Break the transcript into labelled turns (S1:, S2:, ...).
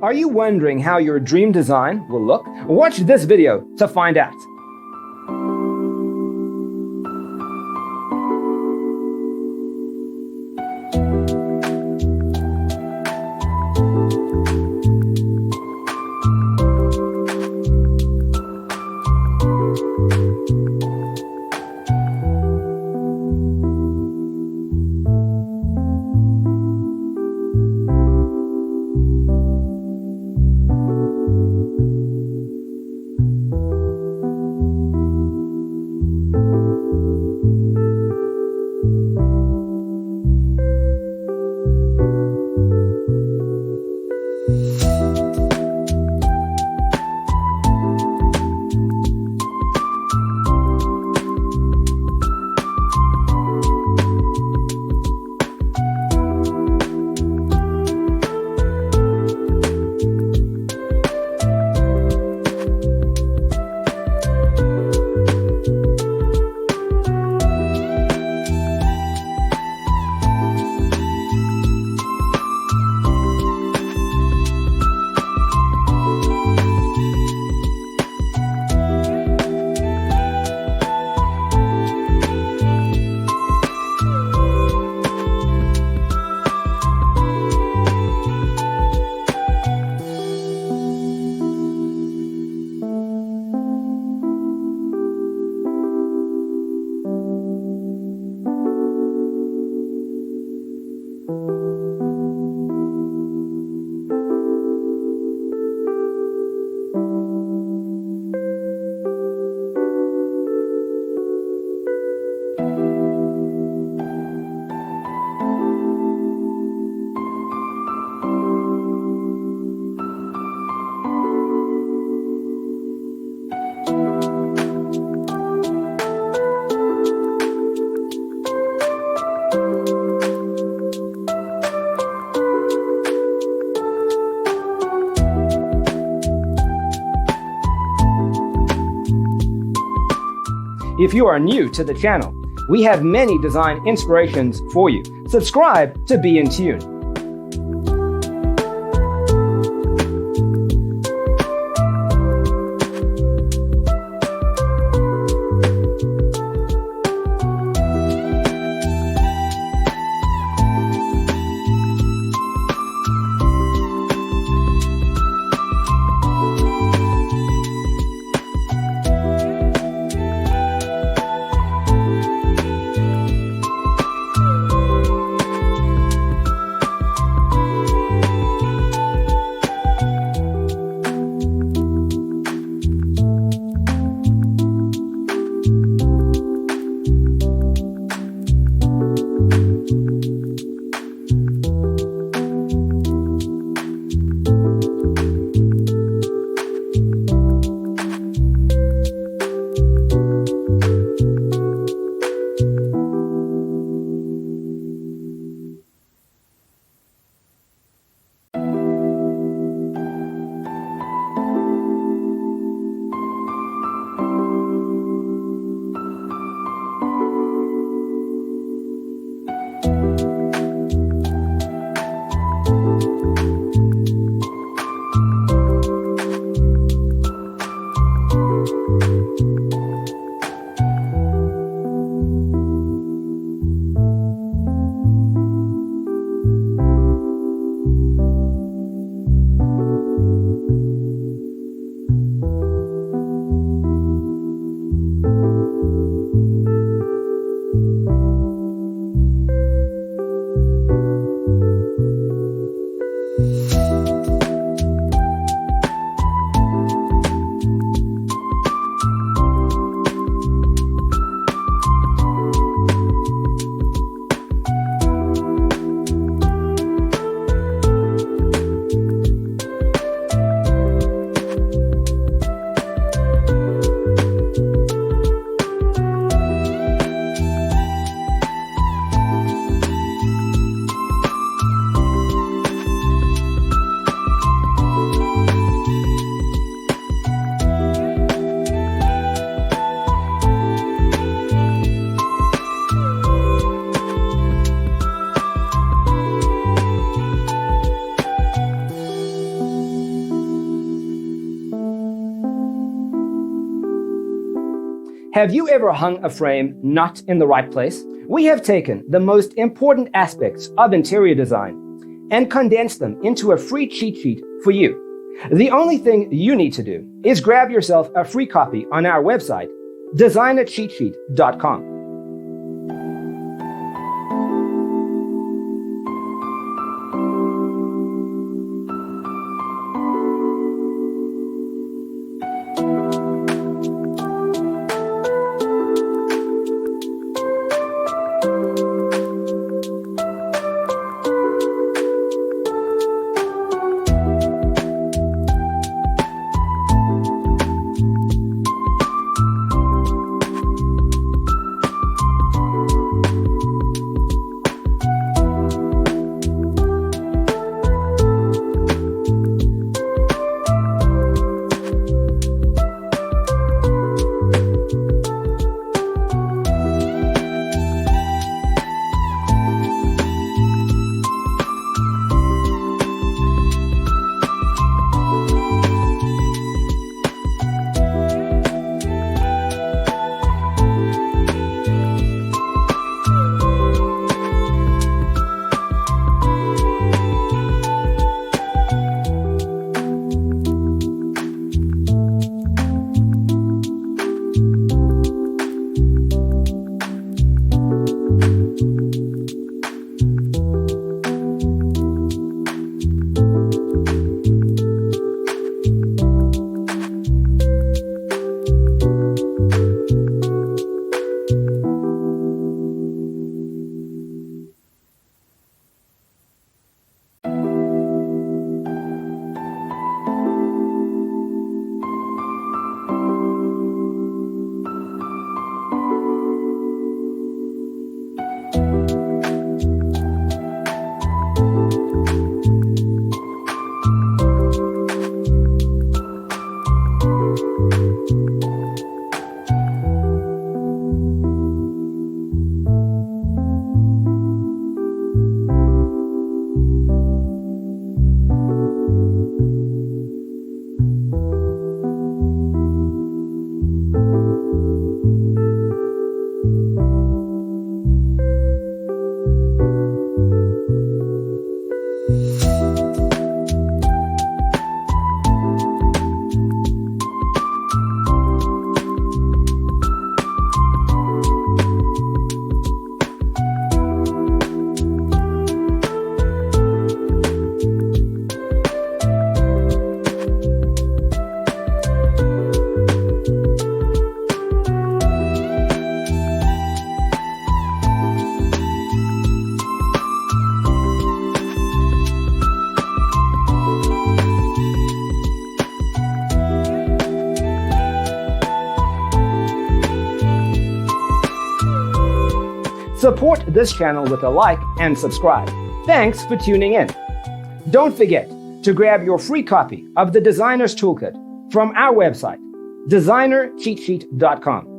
S1: Are you wondering how your dream design will look? Watch this video to find out. If you are new to the channel, we have many design inspirations for you. Subscribe to be in tune. Have you ever hung a frame not in the right place? We have taken the most important aspects of interior design and condensed them into a free cheat sheet for you. The only thing you need to do is grab yourself a free copy on our website, designercheatsheet.com. Support this channel with a like and subscribe. Thanks for tuning in. Don't forget to grab your free copy of the Designer's Toolkit from our website, designercheatsheet.com.